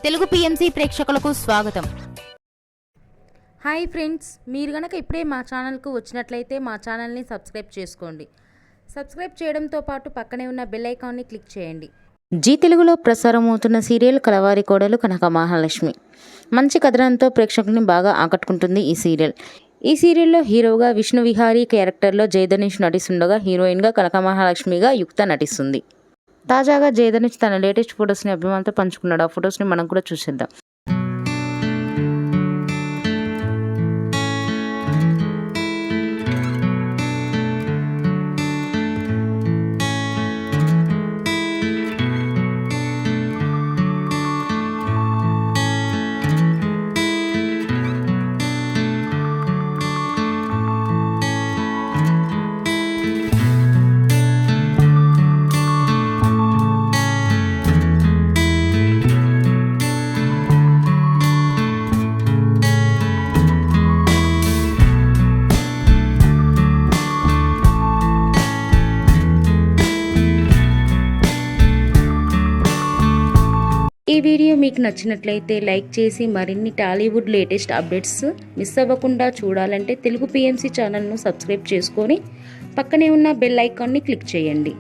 Telugu PMC ప్రేక్షకులకు స్వాగతం. Hi friends, మీరు గనక ఇప్పుడే మా ఛానల్కు వచ్చినట్లయితే మా ఛానల్ని సబ్స్క్రైబ్ చేసుకోండి. సబ్స్క్రైబ్ చేయడంతో పాటు పక్కనే ఉన్న బెల్ ఐకాన్ని క్లిక్ చేయండి. జీ తెలుగులో ప్రసారం అవుతున్న సీరియల్ కలవారి కోడలు కనక మహాలక్ష్మి మంచి కథనంతో ప్రేక్షకుల్ని బాగా ఆకట్టుకుంటుంది ఈ సీరియల్. ఈ సీరియల్లో హీరోగా విష్ణు విహారీ క్యారెక్టర్లో జయధనుష్ నటిస్తుండగా హీరోయిన్గా కనక మహాలక్ష్మిగా యుక్త నటిస్తుంది. తాజాగా జయధనుష్ తన లేటెస్ట్ ఫొటోస్ని అభిమానులతో పంచుకున్నాడు. ఆ ఫొటోస్ని మనం కూడా చూసేద్దాం. ఈ వీడియో మీకు నచ్చినట్లయితే లైక్ చేసి మరిన్ని టాలీవుడ్ లేటెస్ట్ అప్డేట్స్ మిస్ అవ్వకుండా చూడాలంటే తెలుగు పిఎంసి ఛానల్ను సబ్స్క్రైబ్ చేసుకొని పక్కనే ఉన్న బెల్ ఐకాన్ని క్లిక్ చేయండి.